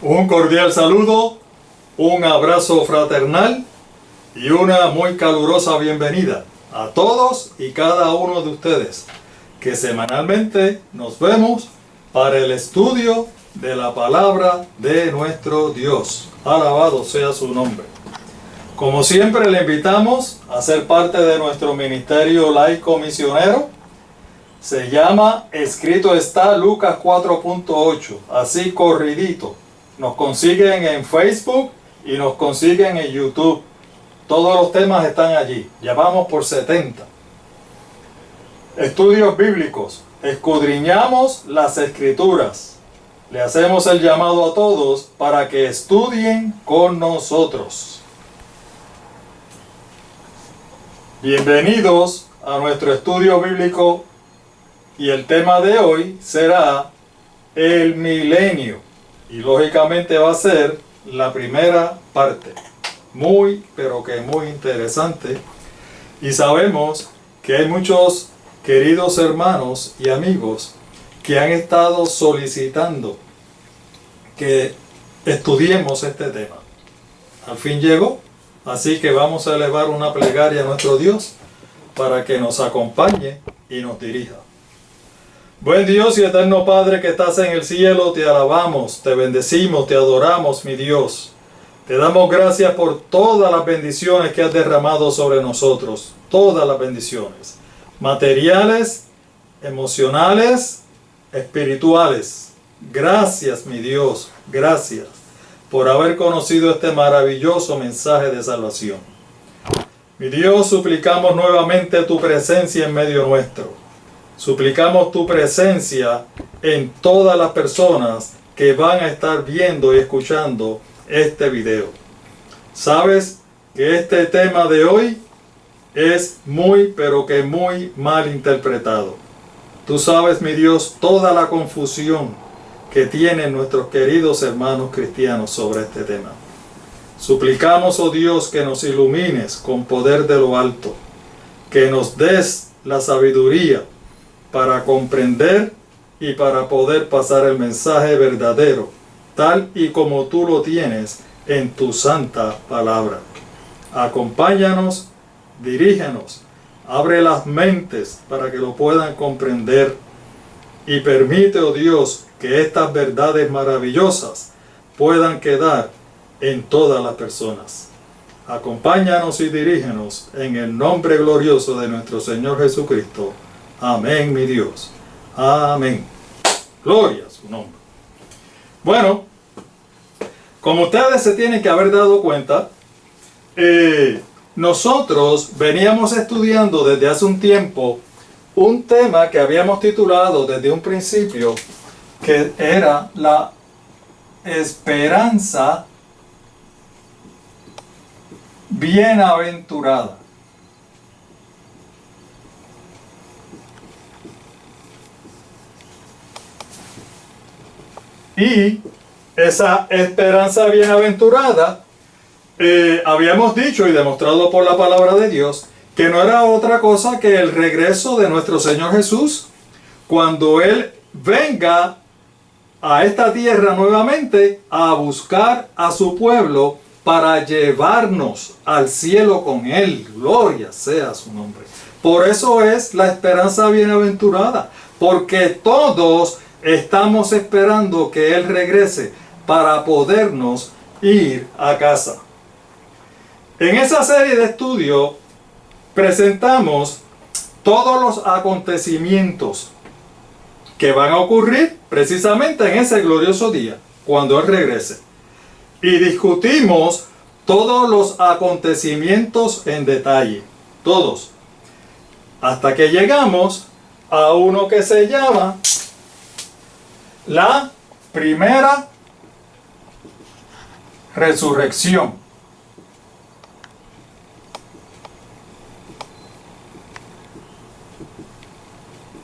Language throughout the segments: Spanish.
Un cordial saludo, un abrazo fraternal y una muy calurosa bienvenida a todos y cada uno de ustedes que semanalmente nos vemos para el estudio de la palabra de nuestro Dios. Alabado sea su nombre. Como siempre, le invitamos a ser parte de nuestro ministerio laico misionero. Se llama Escrito está Lucas 4.8, así corridito. Nos consiguen en Facebook y nos consiguen en YouTube. Todos los temas están allí. Ya vamos por 70. Estudios bíblicos. Escudriñamos las Escrituras. Le hacemos el llamado a todos para que estudien con nosotros. Bienvenidos a nuestro estudio bíblico y el tema de hoy será el milenio. Y lógicamente va a ser la primera parte. Muy, pero que muy interesante. Y sabemos que hay muchos queridos hermanos y amigos que han estado solicitando que estudiemos este tema. Al fin llegó, así que vamos a elevar una plegaria a nuestro Dios para que nos acompañe y nos dirija. Buen Dios y eterno Padre que estás en el cielo, te alabamos, te bendecimos, te adoramos, mi Dios. Te damos gracias por todas las bendiciones que has derramado sobre nosotros, todas las bendiciones, materiales, emocionales, espirituales. Gracias, mi Dios, gracias por haber conocido este maravilloso mensaje de salvación. Mi Dios, suplicamos nuevamente tu presencia en medio nuestro. Suplicamos tu presencia en todas las personas que van a estar viendo y escuchando este video. Sabes que este tema de hoy es muy, pero que muy mal interpretado. Tú sabes, mi Dios, toda la confusión que tienen nuestros queridos hermanos cristianos sobre este tema. Suplicamos, oh Dios, que nos ilumines con poder de lo alto, que nos des la sabiduría para comprender y para poder pasar el mensaje verdadero, tal y como tú lo tienes en tu santa palabra. Acompáñanos, dirígenos, abre las mentes para que lo puedan comprender y permite, oh Dios, que estas verdades maravillosas puedan quedar en todas las personas. Acompáñanos y dirígenos en el nombre glorioso de nuestro Señor Jesucristo. Amén, mi Dios. Amén. Gloria a su nombre. Bueno, como ustedes se tienen que haber dado cuenta, nosotros veníamos estudiando desde hace un tiempo un tema que habíamos titulado desde un principio, que era la esperanza bienaventurada. Y esa esperanza bienaventurada, habíamos dicho y demostrado por la palabra de Dios, que no era otra cosa que el regreso de nuestro Señor Jesús, cuando Él venga a esta tierra nuevamente a buscar a su pueblo para llevarnos al cielo con Él. Gloria sea su nombre. Por eso es la esperanza bienaventurada, porque todos estamos esperando que Él regrese para podernos ir a casa. En esa serie de estudios presentamos todos los acontecimientos que van a ocurrir precisamente en ese glorioso día, cuando Él regrese. Y discutimos todos los acontecimientos en detalle, todos, hasta que llegamos a uno que se llama la primera resurrección.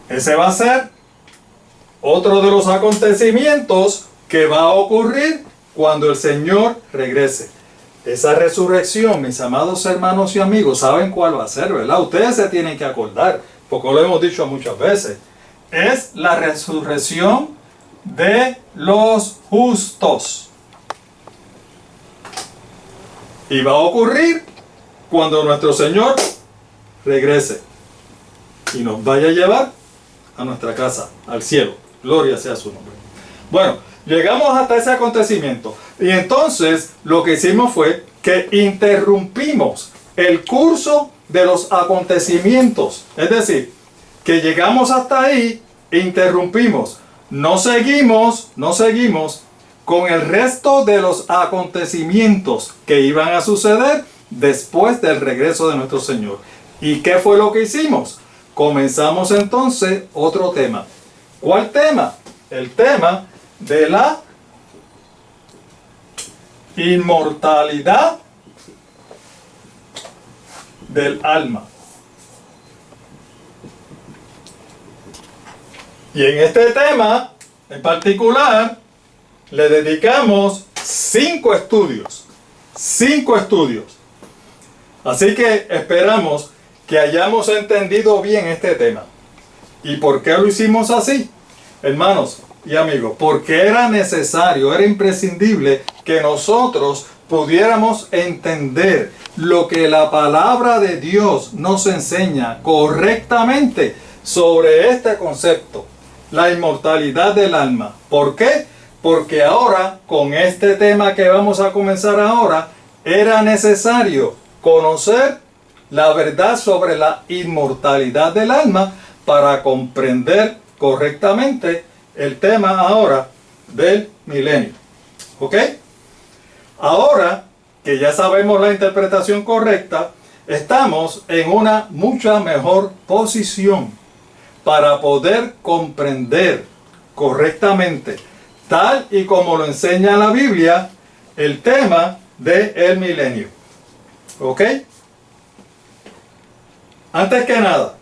Ese va a ser otro de los acontecimientos que va a ocurrir cuando el Señor regrese. Esa resurrección, mis amados hermanos y amigos, saben cuál va a ser, ¿verdad? Ustedes se tienen que acordar, porque lo hemos dicho muchas veces. Es la resurrección de los justos. Y va a ocurrir cuando nuestro Señor regrese y nos vaya a llevar a nuestra casa, al cielo. Gloria sea su nombre. Bueno, llegamos hasta ese acontecimiento. Y entonces lo que hicimos fue que interrumpimos el curso de los acontecimientos. Es decir, que llegamos hasta ahí e interrumpimos. No seguimos con el resto de los acontecimientos que iban a suceder después del regreso de nuestro Señor. ¿Y qué fue lo que hicimos? Comenzamos entonces otro tema. ¿Cuál tema? El tema de la inmortalidad del alma. Y en este tema en particular le dedicamos 5 estudios. 5 estudios. Así que esperamos que hayamos entendido bien este tema. ¿Y por qué lo hicimos así? Hermanos y amigos, porque era necesario, era imprescindible que nosotros pudiéramos entender lo que la palabra de Dios nos enseña correctamente sobre este concepto, la inmortalidad del alma. ¿Por qué? Porque ahora, con este tema que vamos a comenzar ahora, era necesario conocer la verdad sobre la inmortalidad del alma para comprender correctamente el tema ahora del milenio. ¿Ok? Ahora que ya sabemos la interpretación correcta, estamos en una mucha mejor posición para poder comprender correctamente, tal y como lo enseña la Biblia, el tema del milenio. ¿Ok? Antes que nada,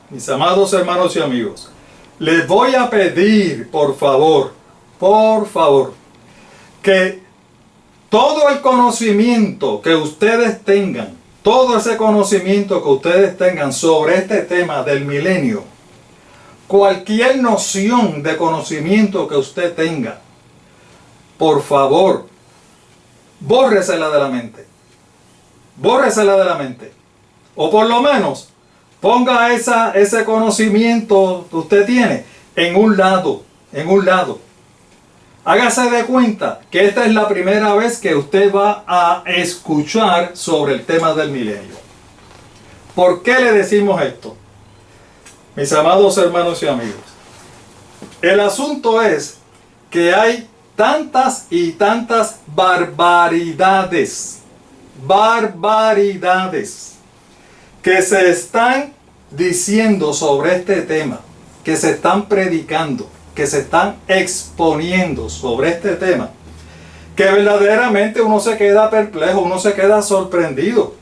mis amados hermanos y amigos, les voy a pedir, por favor, que todo el conocimiento que ustedes tengan, todo ese conocimiento que ustedes tengan sobre este tema del milenio, cualquier noción de conocimiento que usted tenga, por favor, bórresela de la mente. Bórresela de la mente. O por lo menos, ponga ese conocimiento que usted tiene en un lado. Hágase de cuenta que esta es la primera vez que usted va a escuchar sobre el tema del milenio. ¿Por qué le decimos esto? Mis amados hermanos y amigos, el asunto es que hay tantas y tantas barbaridades que se están diciendo sobre este tema, que se están predicando, que se están exponiendo sobre este tema, que verdaderamente uno se queda perplejo, uno se queda sorprendido.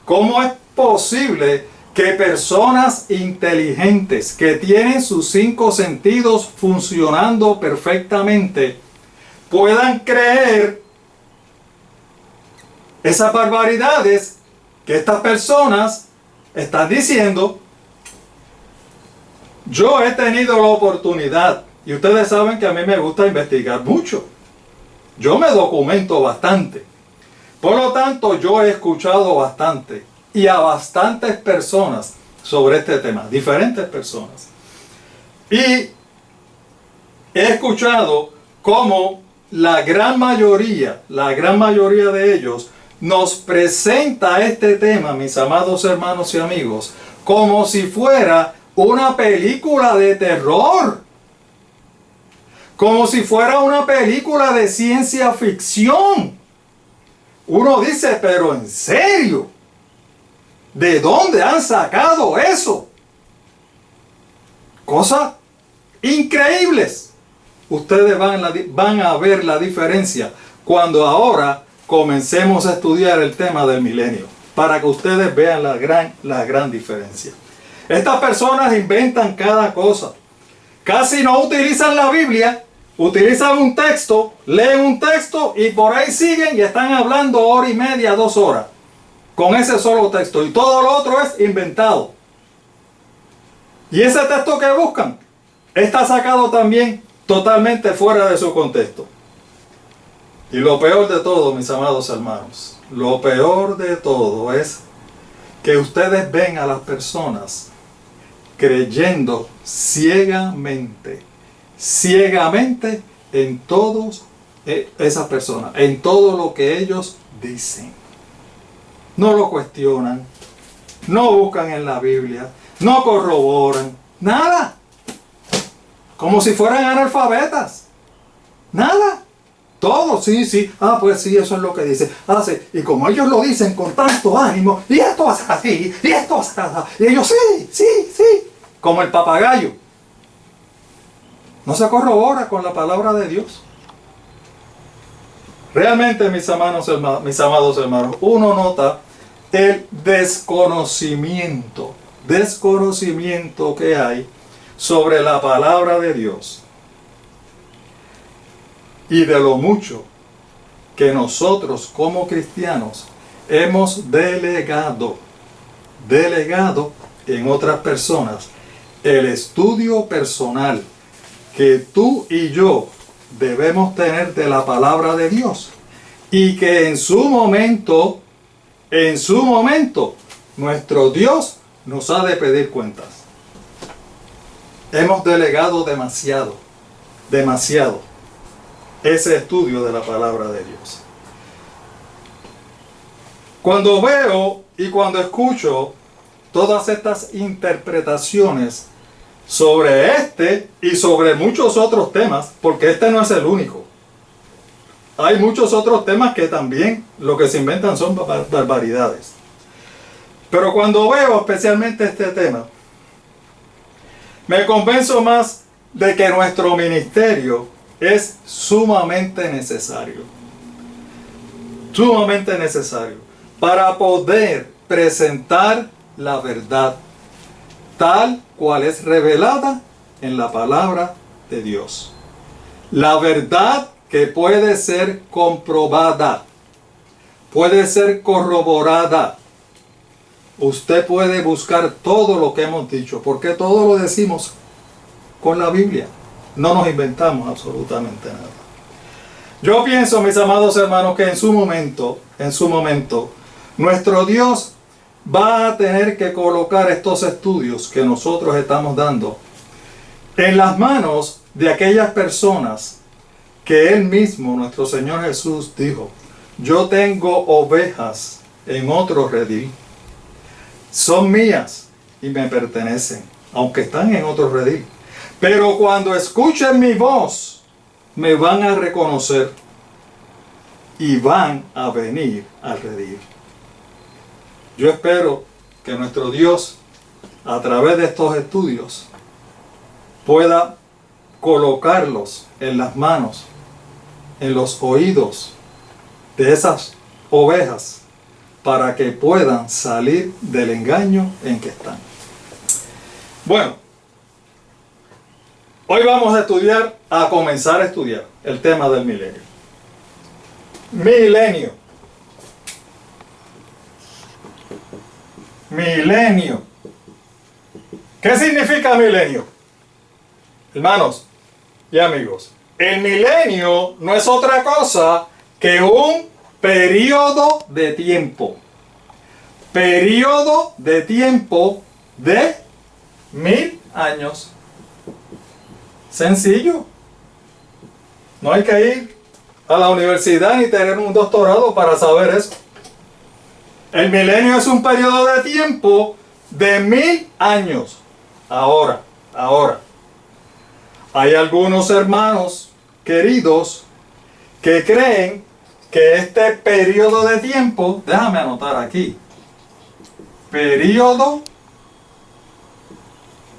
¿Cómo es posible que personas inteligentes que tienen sus 5 sentidos funcionando perfectamente puedan creer esas barbaridades que estas personas están diciendo? Yo he tenido la oportunidad, y ustedes saben que a mí me gusta investigar mucho. Yo me documento bastante. Por lo tanto, yo he escuchado bastante y a bastantes personas sobre este tema, diferentes personas. Y he escuchado cómo la gran mayoría de ellos nos presenta este tema, mis amados hermanos y amigos, como si fuera una película de terror, como si fuera una película de ciencia ficción. Uno dice, pero ¿en serio? ¿De dónde han sacado eso? Cosas increíbles. Ustedes van a ver la diferencia cuando ahora comencemos a estudiar el tema del milenio, para que ustedes vean la gran diferencia. Estas personas inventan cada cosa. Casi no utilizan la Biblia, utilizan un texto, leen un texto y por ahí siguen y están hablando 1 hora y media, 2 horas, con ese solo texto, y todo lo otro es inventado. Y ese texto que buscan está sacado también totalmente fuera de su contexto. Y lo peor de todo, mis amados hermanos, lo peor de todo es que ustedes ven a las personas creyendo ciegamente en todos esas personas, en todo lo que ellos dicen. No lo cuestionan, no buscan en la Biblia, no corroboran, nada. Como si fueran analfabetas. Nada. Todo, sí. Ah, pues sí, eso es lo que dice. Ah, sí. Y como ellos lo dicen con tanto ánimo, y esto va a ser así, y esto va a ser así. Y ellos, sí. Como el papagayo. No se corrobora con la palabra de Dios. Realmente, mis amados hermanos, uno nota el desconocimiento que hay sobre la palabra de Dios y de lo mucho que nosotros como cristianos hemos delegado en otras personas el estudio personal que tú y yo debemos tener de la palabra de Dios, y que en su momento nuestro Dios nos ha de pedir cuentas. Hemos delegado demasiado ese estudio de la palabra de Dios. Cuando veo y cuando escucho todas estas interpretaciones sobre este y sobre muchos otros temas, porque este no es el único. Hay muchos otros temas que también lo que se inventan son barbaridades. Pero cuando veo especialmente este tema, me convenzo más de que nuestro ministerio es sumamente necesario para poder presentar la verdad tal cual es revelada en la palabra de Dios. La verdad que puede ser comprobada, puede ser corroborada. Usted puede buscar todo lo que hemos dicho, porque todo lo decimos con la Biblia. No nos inventamos absolutamente nada. Yo pienso, mis amados hermanos, que en su momento, nuestro Dios va a tener que colocar estos estudios que nosotros estamos dando en las manos de aquellas personas que Él mismo, nuestro Señor Jesús, dijo: yo tengo ovejas en otro redil. Son mías y me pertenecen, aunque están en otro redil. Pero cuando escuchen mi voz, me van a reconocer y van a venir al redil. Yo espero que nuestro Dios, a través de estos estudios, pueda colocarlos en las manos, en los oídos de esas ovejas, para que puedan salir del engaño en que están. Bueno, hoy vamos a comenzar a estudiar el tema del milenio. Milenio. ¿Qué significa milenio? Hermanos y amigos, el milenio no es otra cosa que un periodo de tiempo. Periodo de tiempo de 1000 años. Sencillo. No hay que ir a la universidad ni tener un doctorado para saber eso. El milenio es un periodo de tiempo de 1000 años. Ahora. Hay algunos hermanos queridos que creen que este periodo de tiempo, déjame anotar aquí, periodo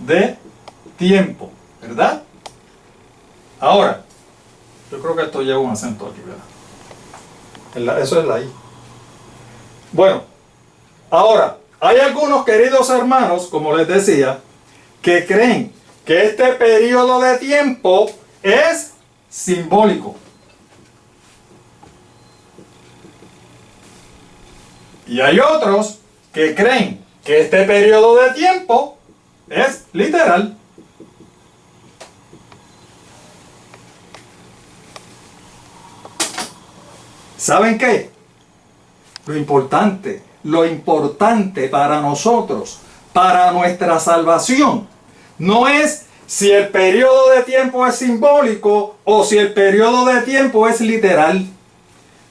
de tiempo, ¿verdad? Ahora, yo creo que esto lleva un acento aquí, ¿verdad? Eso es la I. Bueno, ahora, hay algunos queridos hermanos, como les decía, que creen que este periodo de tiempo es simbólico. Y hay otros que creen que este periodo de tiempo es literal. ¿Saben qué? Lo importante para nosotros, para nuestra salvación, no es si el periodo de tiempo es simbólico o si el periodo de tiempo es literal.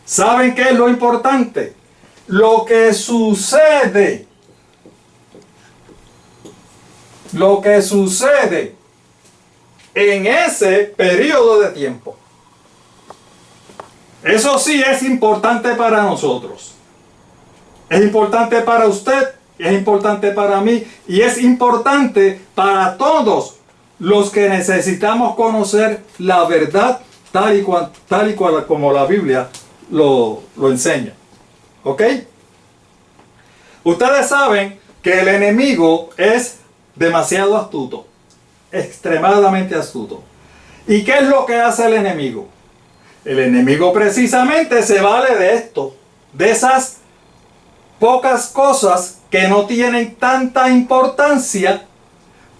¿Saben qué es lo importante? Lo que sucede. Lo que sucede en ese periodo de tiempo. Eso sí es importante para nosotros. Es importante para usted, es importante para mí y es importante para todos los que necesitamos conocer la verdad tal y cual como la Biblia lo enseña. ¿Ok? Ustedes saben que el enemigo es demasiado astuto, extremadamente astuto. ¿Y qué es lo que hace el enemigo? El enemigo precisamente se vale de esto, de esas pocas cosas que no tienen tanta importancia,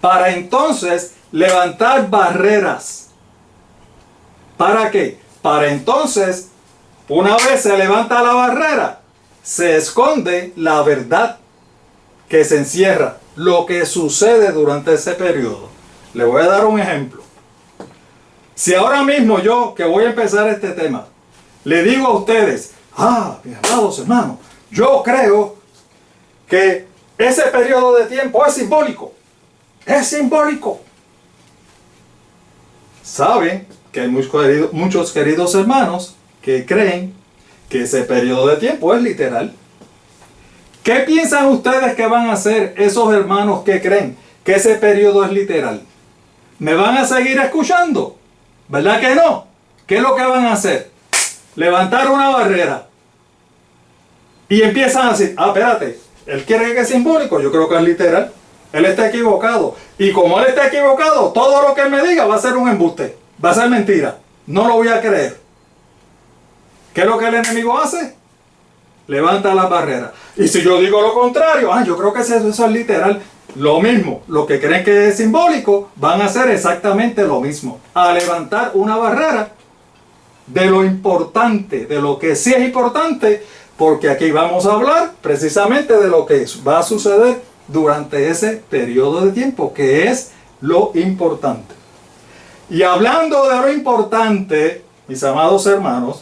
para entonces levantar barreras. ¿Para qué? Para entonces, una vez se levanta la barrera, se esconde la verdad que se encierra, lo que sucede durante ese periodo. Le voy a dar un ejemplo. Si ahora mismo yo, que voy a empezar este tema, le digo a ustedes, mis amados hermanos, yo creo que ese periodo de tiempo es simbólico. Es simbólico. Saben que hay muchos queridos hermanos que creen que ese periodo de tiempo es literal. ¿Qué piensan ustedes que van a hacer esos hermanos que creen que ese periodo es literal? ¿Me van a seguir escuchando? ¿Verdad que no? ¿Qué es lo que van a hacer? Levantar una barrera. Y empiezan a decir, espérate, él quiere que es simbólico, yo creo que es literal. Él está equivocado. Y como él está equivocado, todo lo que él me diga va a ser un embuste. Va a ser mentira. No lo voy a creer. ¿Qué es lo que el enemigo hace? Levanta las barreras. Y si yo digo lo contrario, yo creo que eso es literal. Lo mismo, los que creen que es simbólico van a hacer exactamente lo mismo. A levantar una barrera de lo importante, de lo que sí es importante, porque aquí vamos a hablar precisamente de lo que va a suceder durante ese periodo de tiempo, que es lo importante. Y hablando de lo importante, mis amados hermanos,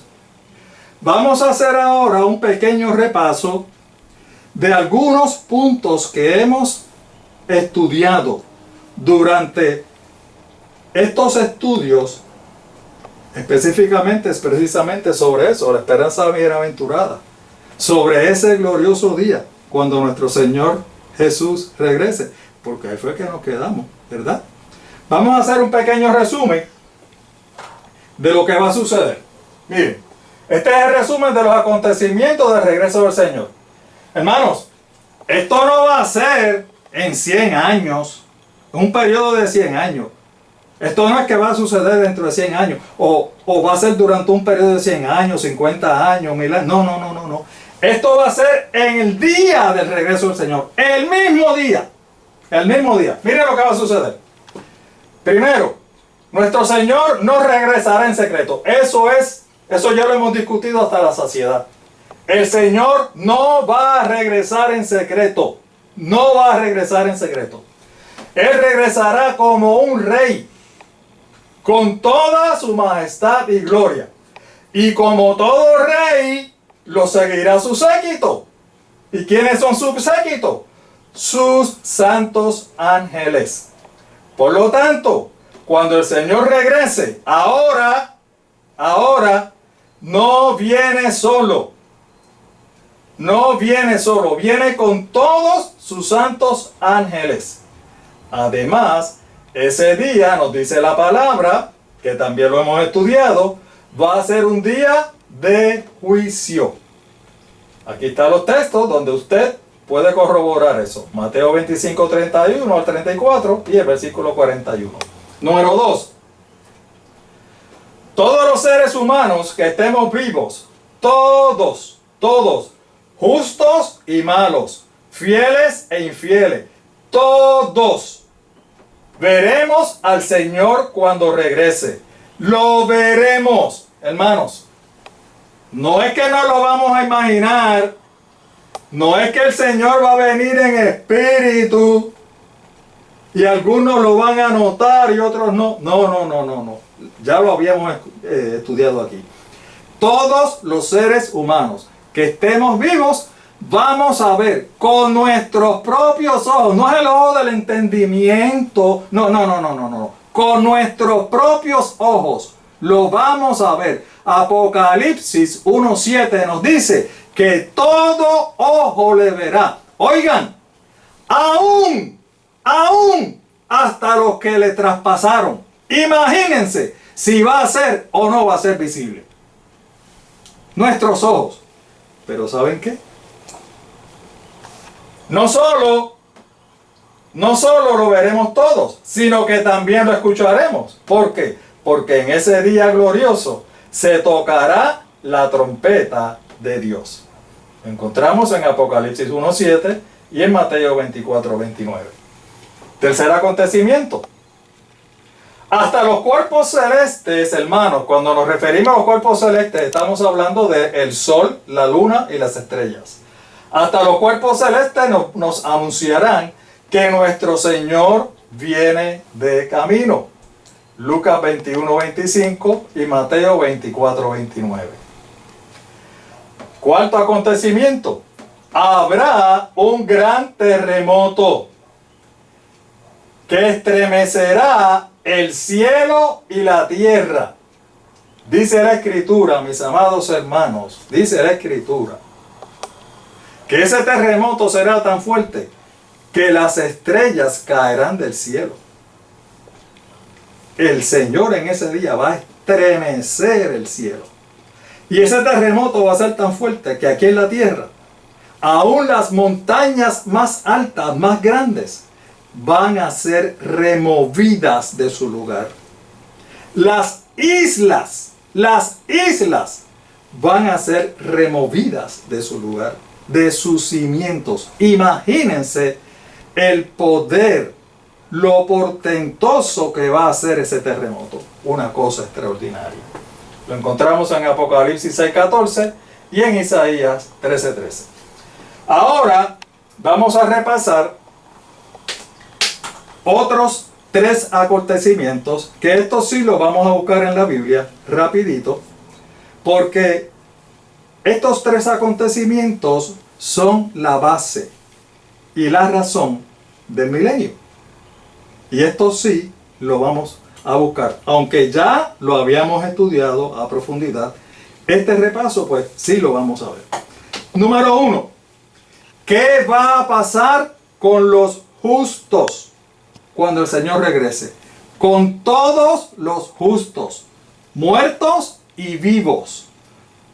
vamos a hacer ahora un pequeño repaso de algunos puntos que hemos estudiado durante estos estudios, específicamente, precisamente sobre eso, la esperanza bienaventurada, sobre ese glorioso día, cuando nuestro Señor Jesús regrese, porque ahí fue que nos quedamos, ¿verdad? Vamos a hacer un pequeño resumen de lo que va a suceder. Miren, este es el resumen de los acontecimientos del regreso del Señor. Hermanos, esto no va a ser en 100 años, un periodo de 100 años. Esto no es que va a suceder dentro de 100 años, o va a ser durante un periodo de 100 años, 50 años, 1000 años. No. Esto va a ser en el día del regreso del Señor. El mismo día. El mismo día. Miren lo que va a suceder. Primero, nuestro Señor no regresará en secreto. Eso ya lo hemos discutido hasta la saciedad. El Señor no va a regresar en secreto. No va a regresar en secreto. Él regresará como un rey, con toda su majestad y gloria. Y como todo rey, lo seguirá su séquito. ¿Y quiénes son su séquito? Sus santos ángeles. Por lo tanto, cuando el Señor regrese, ahora, no viene solo. No viene solo, viene con todos sus santos ángeles. Además, ese día, nos dice la palabra, que también lo hemos estudiado, va a ser un día de juicio. Aquí están los textos donde usted puede corroborar eso. Mateo 25, 31 al 34 y el versículo 41. Número 2. Todos los seres humanos que estemos vivos, todos, justos y malos, fieles e infieles, todos veremos al Señor cuando regrese. Lo veremos, hermanos. No es que no lo vamos a imaginar. No es que el Señor va a venir en espíritu y algunos lo van a notar y otros no. No. Ya lo habíamos estudiado aquí. Todos los seres humanos que estemos vivos vamos a ver con nuestros propios ojos. No es el ojo del entendimiento. No. Con nuestros propios ojos lo vamos a ver. Apocalipsis 1:7 nos dice que todo ojo le verá. Oigan, aún hasta los que le traspasaron. Imagínense si va a ser o no va a ser visible. Nuestros ojos. Pero ¿saben qué? No solo lo veremos todos, sino que también lo escucharemos. ¿Por qué? Porque en ese día glorioso se tocará la trompeta de Dios. Lo encontramos en Apocalipsis 1:7 y en Mateo 24:29. Tercer acontecimiento. Hasta los cuerpos celestes, hermanos, cuando nos referimos a los cuerpos celestes, estamos hablando del sol, la luna y las estrellas. Hasta los cuerpos celestes nos anunciarán que nuestro Señor viene de camino. Lucas 21:25 y Mateo 24:29. Cuarto acontecimiento. Habrá un gran terremoto que estremecerá el cielo y la tierra. Dice la Escritura, mis amados hermanos, dice la Escritura, que ese terremoto será tan fuerte que las estrellas caerán del cielo. El Señor en ese día va a estremecer el cielo. Y ese terremoto va a ser tan fuerte que aquí en la tierra, aún las montañas más altas, más grandes, van a ser removidas de su lugar. Las islas van a ser removidas de su lugar, de sus cimientos. Imagínense el poder, lo portentoso que va a ser ese terremoto. Una cosa extraordinaria. Lo encontramos en Apocalipsis 6:14 y en Isaías 13:13. Ahora vamos a repasar otros 3 acontecimientos, que estos sí los vamos a buscar en la Biblia rapidito, porque estos 3 acontecimientos son la base y la razón del milenio. Y esto sí lo vamos a buscar, aunque ya lo habíamos estudiado a profundidad. Este repaso pues sí lo vamos a ver. Número 1. ¿Qué va a pasar con los justos cuando el Señor regrese? Con todos los justos, muertos y vivos,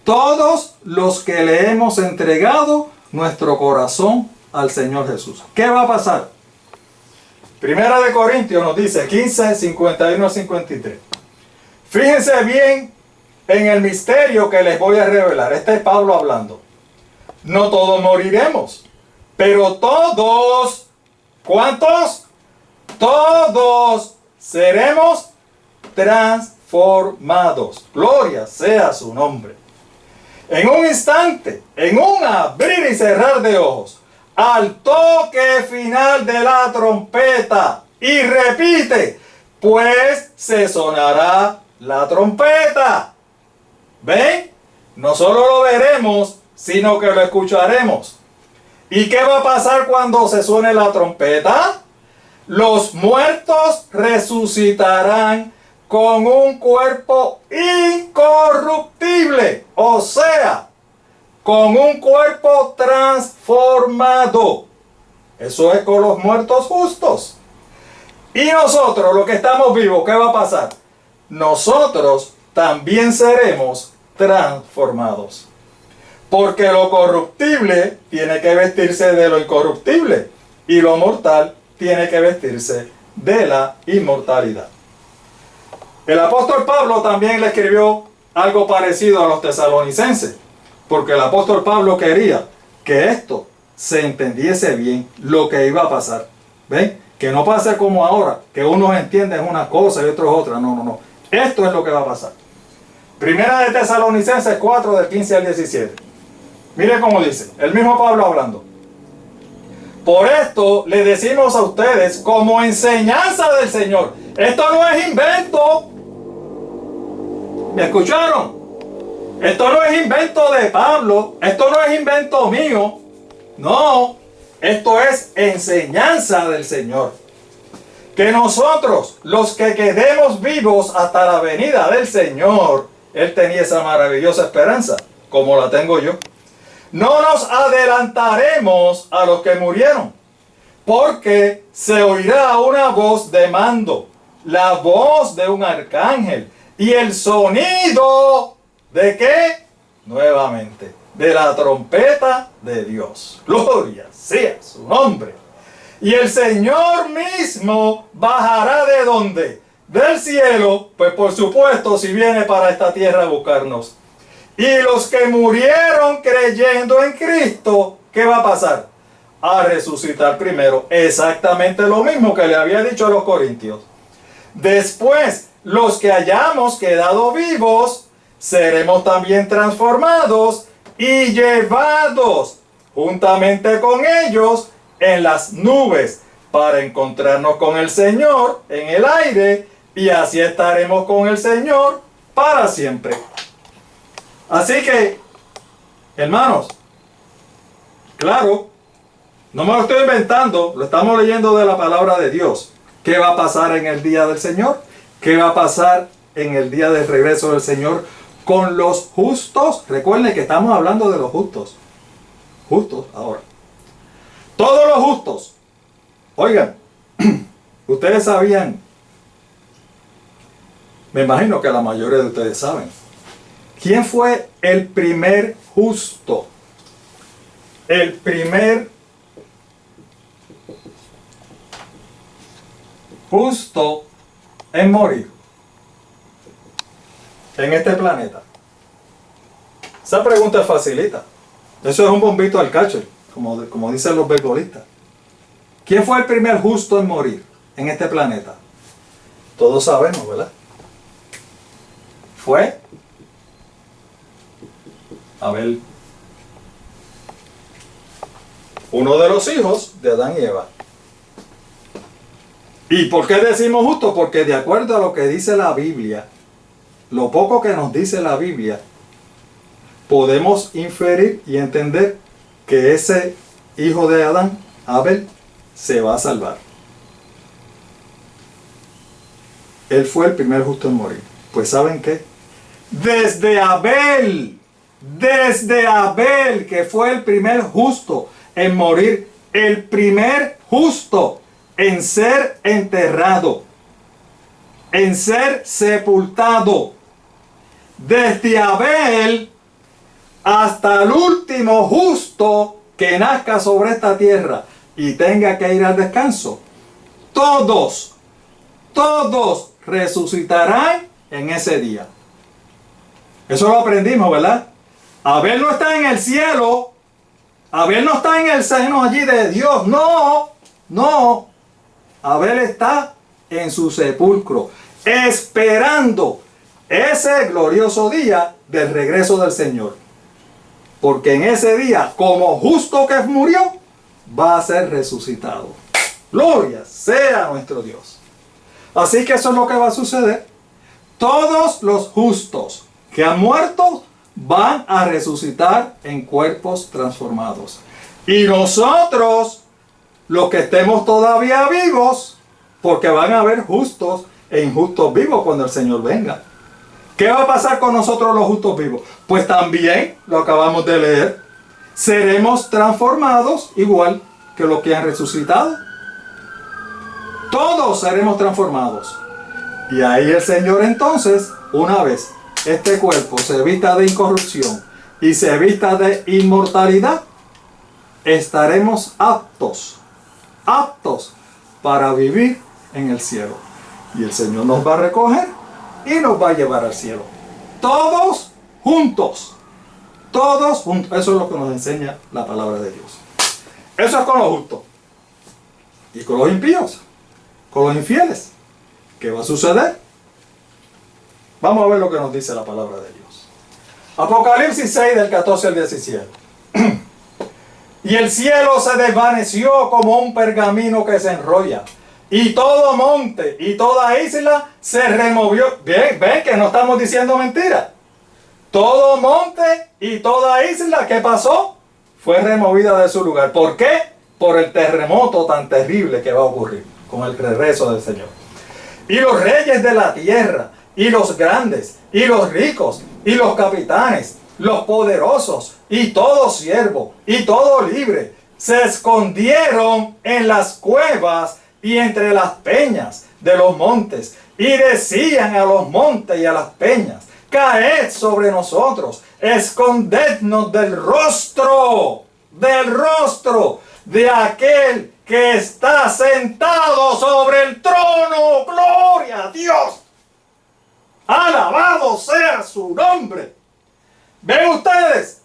todos los que le hemos entregado nuestro corazón al Señor Jesús. ¿Qué va a pasar? Primera de Corintios nos dice 15:51-53. Fíjense bien en el misterio que les voy a revelar. Este es Pablo hablando. No todos moriremos, pero todos, ¿cuántos? Todos seremos transformados. Gloria sea su nombre. En un instante, en un abrir y cerrar de ojos, al toque final de la trompeta. Y repite, pues se sonará la trompeta. ¿Ven? No solo lo veremos, sino que lo escucharemos. ¿Y qué va a pasar cuando se suene la trompeta? Los muertos resucitarán con un cuerpo incorruptible, o sea, con un cuerpo transformado. Eso es con los muertos justos. Y nosotros, los que estamos vivos, ¿qué va a pasar? Nosotros también seremos transformados. Porque lo corruptible tiene que vestirse de lo incorruptible y lo mortal tiene que vestirse de la inmortalidad. El apóstol Pablo también le escribió algo parecido a los tesalonicenses, porque el apóstol Pablo quería que esto se entendiese bien, lo que iba a pasar. ¿Ven? Que no pase como ahora, que unos entienden una cosa y otros otra. No. Esto es lo que va a pasar. Primera de Tesalonicenses 4, del 15 al 17. Mire cómo dice, el mismo Pablo hablando. Por esto le decimos a ustedes como enseñanza del Señor. Esto no es invento. ¿Me escucharon? Esto no es invento de Pablo. Esto no es invento mío. No. Esto es enseñanza del Señor. Que nosotros, los que quedemos vivos hasta la venida del Señor, Él tenía esa maravillosa esperanza, como la tengo yo. No nos adelantaremos a los que murieron, porque se oirá una voz de mando, la voz de un arcángel, y el sonido ¿de qué? Nuevamente, de la trompeta de Dios. Gloria sea su nombre. Y el Señor mismo bajará ¿de dónde? Del cielo, pues por supuesto si viene para esta tierra a buscarnos. Y los que murieron creyendo en Cristo, ¿qué va a pasar? A resucitar primero. Exactamente lo mismo que le había dicho a los corintios. Después, los que hayamos quedado vivos, seremos también transformados y llevados juntamente con ellos en las nubes para encontrarnos con el Señor en el aire, y así estaremos con el Señor para siempre. Así que, hermanos, claro, no me lo estoy inventando, lo estamos leyendo de la palabra de Dios. ¿Qué va a pasar en el día del Señor? ¿Qué va a pasar en el día del regreso del Señor con los justos? Recuerden que estamos hablando de los justos. Justos ahora. Todos los justos. Oigan, ustedes sabían, me imagino que la mayoría de ustedes saben, ¿quién fue el primer justo? El primer justo en morir en este planeta. Esa pregunta es facilita. Eso es un bombito al catcher, como dicen los beisbolistas. ¿Quién fue el primer justo en morir en este planeta? Todos sabemos, ¿verdad? Fue Abel, uno de los hijos de Adán y Eva. ¿Y por qué decimos justo? Porque de acuerdo a lo que dice la Biblia, lo poco que nos dice la Biblia, podemos inferir y entender que ese hijo de Adán, Abel, se va a salvar. Él fue el primer justo en morir. Pues ¿saben qué? Desde Abel, que fue el primer justo en morir, el primer justo en ser enterrado, en ser sepultado, desde Abel hasta el último justo que nazca sobre esta tierra y tenga que ir al descanso, todos resucitarán en ese día. Eso lo aprendimos, ¿verdad? Abel no está en el cielo, Abel no está en el seno allí de Dios, no. Abel está en su sepulcro, esperando ese glorioso día del regreso del Señor. Porque en ese día, como justo que murió, va a ser resucitado. Gloria sea nuestro Dios. Así que eso es lo que va a suceder. Todos los justos que han muerto van a resucitar en cuerpos transformados. Y nosotros, los que estemos todavía vivos, porque van a haber justos e injustos vivos cuando el Señor venga. ¿Qué va a pasar con nosotros los justos vivos? Pues también, lo acabamos de leer, seremos transformados igual que los que han resucitado. Todos seremos transformados. Y ahí el Señor entonces, una vez este cuerpo se vista de incorrupción y se vista de inmortalidad, estaremos aptos para vivir en el cielo. Y el Señor nos va a recoger y nos va a llevar al cielo. Todos juntos. Eso es lo que nos enseña la palabra de Dios. Eso es con los justos. Y con los impíos, con los infieles, ¿qué va a suceder? Vamos a ver lo que nos dice la palabra de Dios. Apocalipsis 6 del 14 al 17. Y el cielo se desvaneció como un pergamino que se enrolla. Y todo monte y toda isla se removió. Ven que no estamos diciendo mentira. Todo monte y toda isla, ¿qué pasó? Fue removida de su lugar. ¿Por qué? Por el terremoto tan terrible que va a ocurrir con el regreso del Señor. Y los reyes de la tierra, y los grandes, y los ricos, y los capitanes, los poderosos, y todo siervo, y todo libre, se escondieron en las cuevas y entre las peñas de los montes, y decían a los montes y a las peñas: caed sobre nosotros, escondednos del rostro de aquel que está sentado sobre el trono. ¡Gloria a Dios! ¡Alabado sea su nombre! ¿Ven ustedes?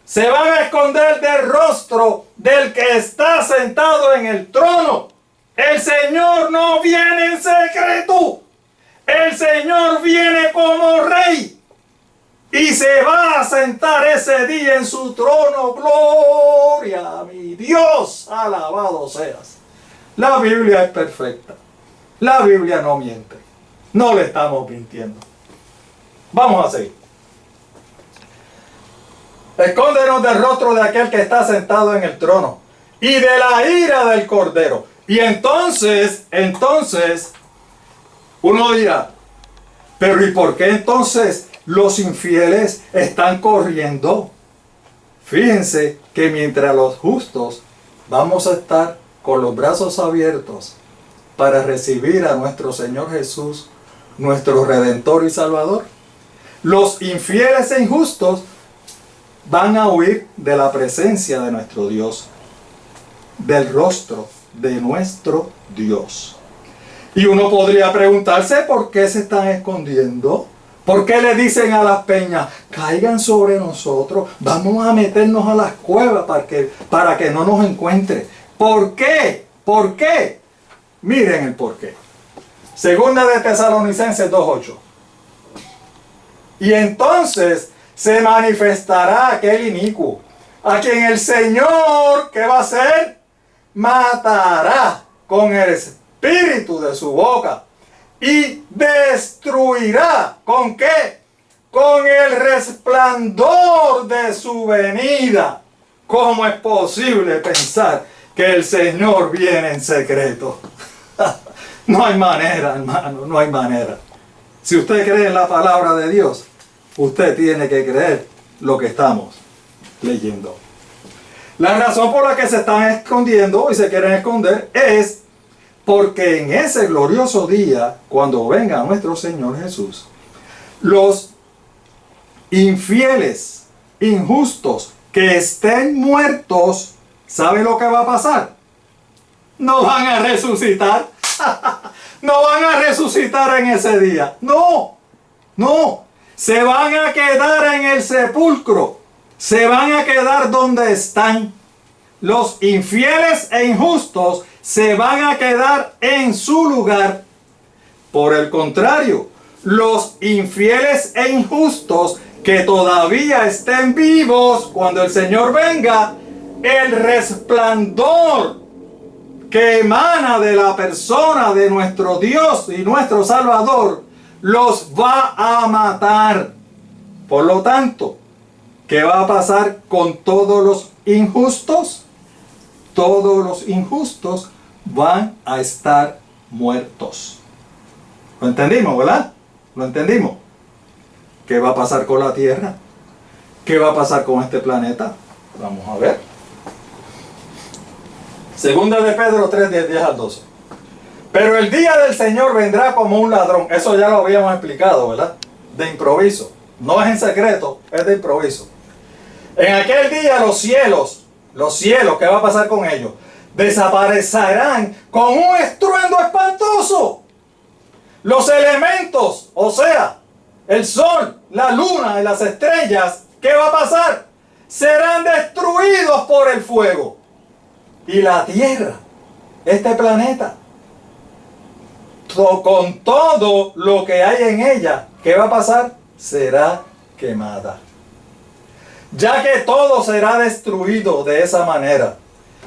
Se van a esconder del rostro del que está sentado en el trono. El Señor no viene en secreto. El Señor viene como rey. Y se va a sentar ese día en su trono. ¡Gloria a mi Dios! ¡Alabado seas! La Biblia es perfecta. La Biblia no miente. No le estamos mintiendo. Vamos a seguir. Escóndenos del rostro de aquel que está sentado en el trono y de la ira del Cordero. Y entonces, uno dirá: pero ¿y por qué entonces los infieles están corriendo? Fíjense que mientras los justos vamos a estar con los brazos abiertos para recibir a nuestro Señor Jesús, nuestro Redentor y Salvador, los infieles e injustos van a huir de la presencia de nuestro Dios, del rostro de nuestro Dios. Y uno podría preguntarse: ¿por qué se están escondiendo? ¿Por qué le dicen a las peñas: caigan sobre nosotros, vamos a meternos a las cuevas para que no nos encuentre? ¿Por qué? ¿Por qué? Miren el por qué. Segunda de Tesalonicenses 2:8. Y entonces se manifestará aquel inicuo, a quien el Señor, ¿qué va a hacer? Matará con el espíritu de su boca y destruirá. ¿Con qué? Con el resplandor de su venida. ¿Cómo es posible pensar que el Señor viene en secreto? No hay manera, hermano, no hay manera. Si usted cree en la palabra de Dios, usted tiene que creer lo que estamos leyendo. La razón por la que se están escondiendo y se quieren esconder es porque en ese glorioso día, cuando venga nuestro Señor Jesús, los infieles, injustos, que estén muertos, ¿saben lo que va a pasar? No van a resucitar. No van a resucitar en ese día. No, no. Se van a quedar en el sepulcro. Se van a quedar donde están. Los infieles e injustos se van a quedar en su lugar. Por el contrario, los infieles e injustos que todavía estén vivos cuando el Señor venga, el resplandor que emana de la persona de nuestro Dios y nuestro Salvador los va a matar. Por lo tanto, ¿qué va a pasar con todos los injustos? Todos los injustos van a estar muertos. ¿Lo entendimos, verdad? ¿Lo entendimos? ¿Qué va a pasar con la Tierra? ¿Qué va a pasar con este planeta? Vamos a ver. Segunda de Pedro 3, 10 al 12. Pero el día del Señor vendrá como un ladrón. Eso ya lo habíamos explicado, ¿verdad? De improviso. No es en secreto, es de improviso. En aquel día los cielos, ¿qué va a pasar con ellos? Desaparecerán con un estruendo espantoso. Los elementos, o sea, el sol, la luna y las estrellas, ¿qué va a pasar? Serán destruidos por el fuego. Y la tierra, este planeta, con todo lo que hay en ella, ¿qué va a pasar? Será quemada. Ya que todo será destruido de esa manera,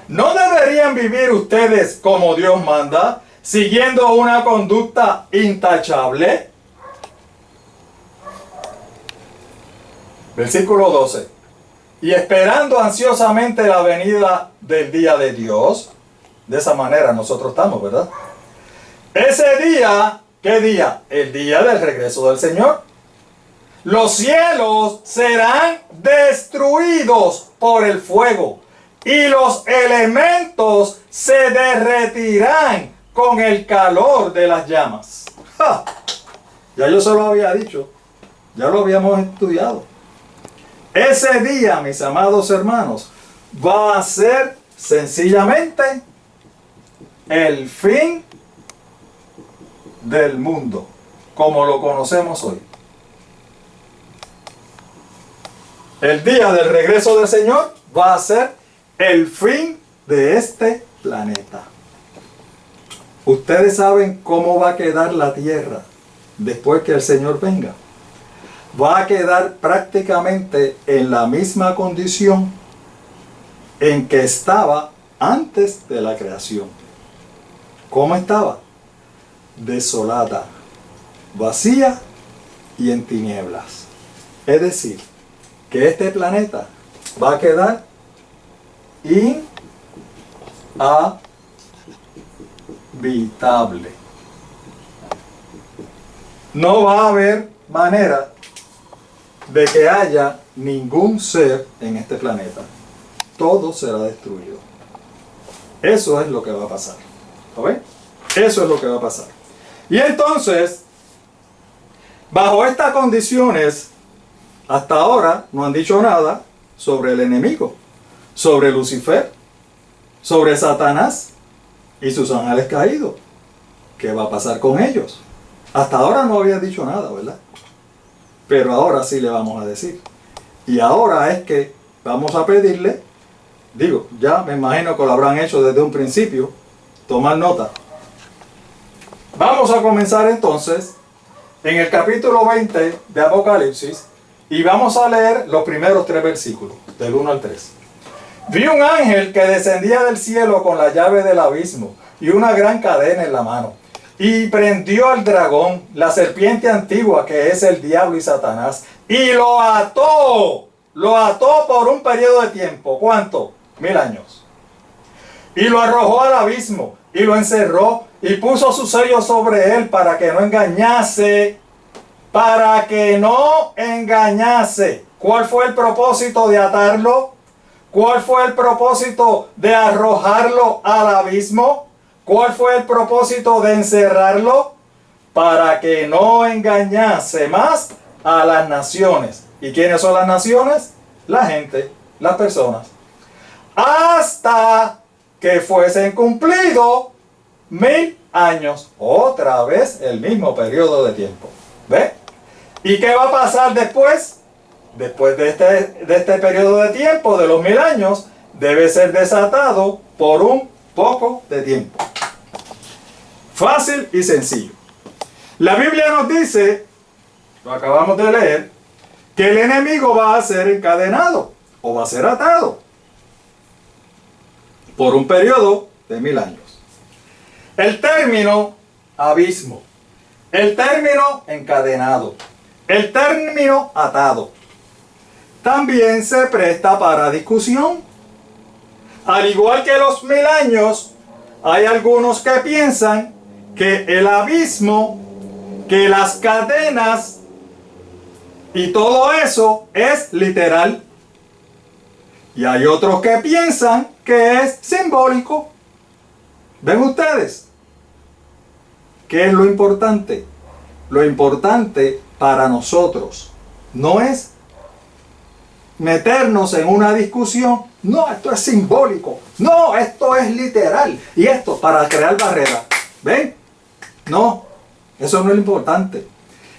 ¿no deberían vivir ustedes como Dios manda, siguiendo una conducta intachable? Versículo 12. Y esperando ansiosamente la venida del día de Dios. De esa manera nosotros estamos, ¿verdad? Ese día, ¿qué día? El día del regreso del Señor. Los cielos serán destruidos por el fuego y los elementos se derretirán con el calor de las llamas. ¡Ja! Ya yo se lo había dicho, ya lo habíamos estudiado. Ese día, mis amados hermanos, va a ser sencillamente el fin del mundo, como lo conocemos hoy. El día del regreso del Señor va a ser el fin de este planeta. Ustedes saben cómo va a quedar la tierra después que el Señor venga. Va a quedar prácticamente en la misma condición en que estaba antes de la creación. ¿Cómo estaba? Desolada, vacía y en tinieblas. Es decir, que este planeta va a quedar inhabitable. No va a haber manera de que haya ningún ser en este planeta. Todo será destruido. Eso es lo que va a pasar. ¿Lo ven? Eso es lo que va a pasar. Y entonces, bajo estas condiciones, hasta ahora no han dicho nada sobre el enemigo, sobre Lucifer, sobre Satanás y sus ángeles caídos. ¿Qué va a pasar con ellos? Hasta ahora no había dicho nada, ¿verdad? Pero ahora sí le vamos a decir. Y ahora es que vamos a pedirle, digo, ya me imagino que lo habrán hecho desde un principio, tomar nota. Vamos a comenzar entonces en el capítulo 20 de Apocalipsis y vamos a leer los primeros 3 versículos, del 1 al 3. Vi un ángel que descendía del cielo con la llave del abismo y una gran cadena en la mano. Y prendió al dragón, la serpiente antigua que es el diablo y Satanás, y lo ató por un periodo de tiempo. ¿Cuánto? 1000 años. Y lo arrojó al abismo, y lo encerró, y puso su sello sobre él para que no engañase. Para que no engañase. ¿Cuál fue el propósito de atarlo? ¿Cuál fue el propósito de arrojarlo al abismo? ¿Cuál fue el propósito de encerrarlo? Para que no engañase más a las naciones. ¿Y quiénes son las naciones? La gente, las personas. Hasta que fuesen cumplidos 1000 años. Otra vez el mismo periodo de tiempo. ¿Ve? ¿Y qué va a pasar después? Después de este periodo de tiempo, de los 1000 años, debe ser desatado por un poco de tiempo. Fácil y sencillo. La Biblia nos dice, lo acabamos de leer, que el enemigo va a ser encadenado o va a ser atado por un periodo de 1000 años. El término abismo, el término encadenado, el término atado, también se presta para discusión. Al igual que los 1000 años, hay algunos que piensan que el abismo, que las cadenas y todo eso es literal. Y hay otros que piensan que es simbólico. ¿Ven ustedes? ¿Qué es lo importante? Lo importante para nosotros no es meternos en una discusión. No, esto es simbólico. No, esto es literal. Y esto para crear barreras. ¿Ven? No, eso no es lo importante.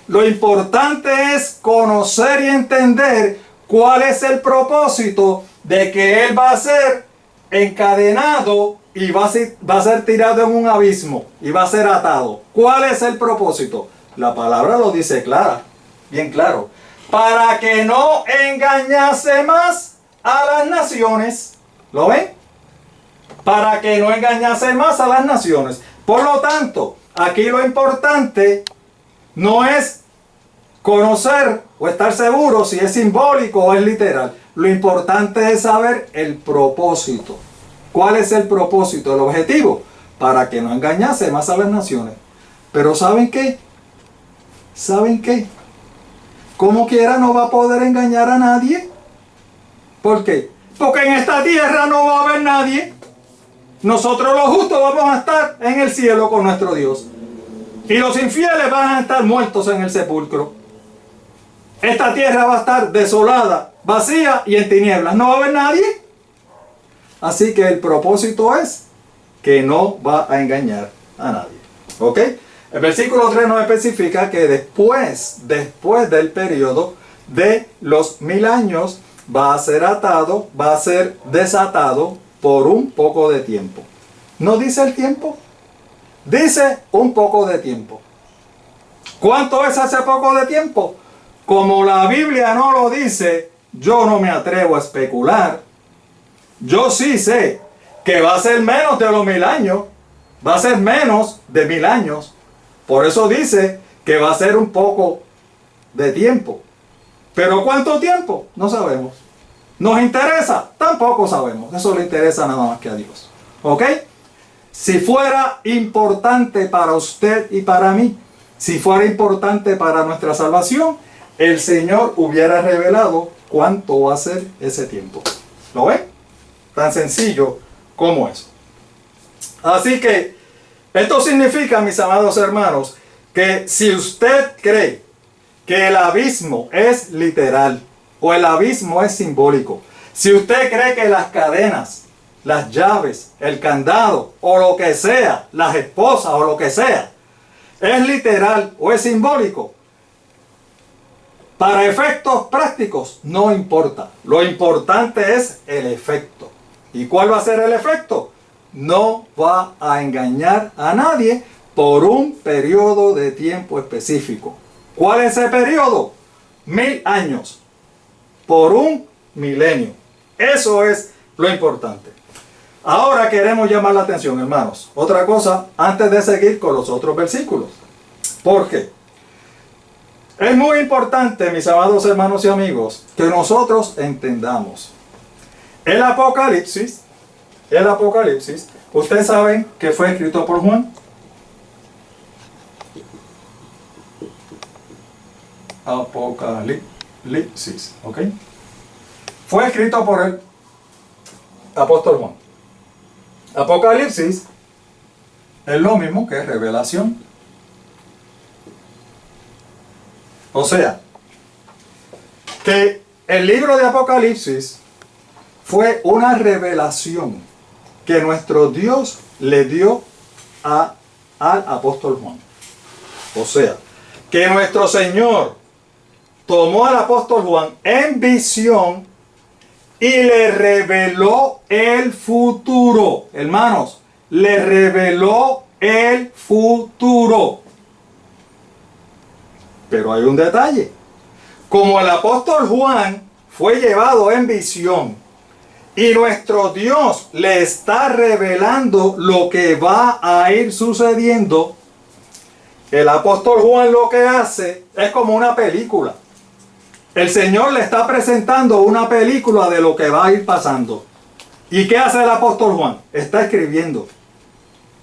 Lo importante es conocer y entender cuál es el propósito de que Él va a ser encadenado y va a ser tirado en un abismo y va a ser atado. ¿Cuál es el propósito? La palabra lo dice clara, bien claro. Para que no engañase más a las naciones. ¿Lo ven? Para que no engañase más a las naciones. Por lo tanto, aquí lo importante no es conocer o estar seguro si es simbólico o es literal. Lo importante es saber el propósito. ¿Cuál es el propósito, el objetivo? Para que no engañase más a las naciones. Pero ¿saben qué? ¿Saben qué? Como quiera no va a poder engañar a nadie. ¿Por qué? Porque en esta tierra no va a haber nadie. Nosotros los justos vamos a estar en el cielo con nuestro Dios. Y los infieles van a estar muertos en el sepulcro. Esta tierra va a estar desolada, vacía y en tinieblas. No va a haber nadie. Así que el propósito es que no va a engañar a nadie. ¿Ok? El versículo 3 nos especifica que después del periodo de los 1000 años va a ser atado, va a ser desatado por un poco de tiempo. ¿No dice el tiempo? Dice un poco de tiempo. ¿Cuánto es ese poco de tiempo? Como la Biblia no lo dice, yo no me atrevo a especular. Yo sí sé que va a ser menos de los 1000 años. Va a ser menos de 1000 años. Por eso dice que va a ser un poco de tiempo. ¿Pero cuánto tiempo? No sabemos. ¿Nos interesa? Tampoco sabemos. Eso le interesa nada más que a Dios. ¿Ok? Si fuera importante para usted y para mí, si fuera importante para nuestra salvación, el Señor hubiera revelado cuánto va a ser ese tiempo. ¿Lo ven? Tan sencillo como eso. Así que esto significa, mis amados hermanos, que si usted cree que el abismo es literal o el abismo es simbólico, si usted cree que las cadenas, las llaves, el candado o lo que sea, las esposas o lo que sea, es literal o es simbólico, para efectos prácticos no importa. Lo importante es el efecto. ¿Y cuál va a ser el efecto? No va a engañar a nadie por un periodo de tiempo específico. ¿Cuál es ese periodo? 1000 años. Por un milenio. Eso es lo importante. Ahora queremos llamar la atención, hermanos. Otra cosa antes de seguir con los otros versículos. ¿Por qué? Es muy importante, mis amados hermanos y amigos, que nosotros entendamos. El Apocalipsis, ¿ustedes saben que fue escrito por Juan? Apocalipsis, ¿ok? Fue escrito por el apóstol Juan. Apocalipsis es lo mismo que revelación. O sea, que el libro de Apocalipsis fue una revelación que nuestro Dios le dio al apóstol Juan. O sea, que nuestro Señor tomó al apóstol Juan en visión y le reveló el futuro. Hermanos, le reveló el futuro. Pero hay un detalle. Como el apóstol Juan fue llevado en visión y nuestro Dios le está revelando lo que va a ir sucediendo, el apóstol Juan lo que hace es como una película. El Señor le está presentando una película de lo que va a ir pasando. ¿Y qué hace el apóstol Juan? Está escribiendo.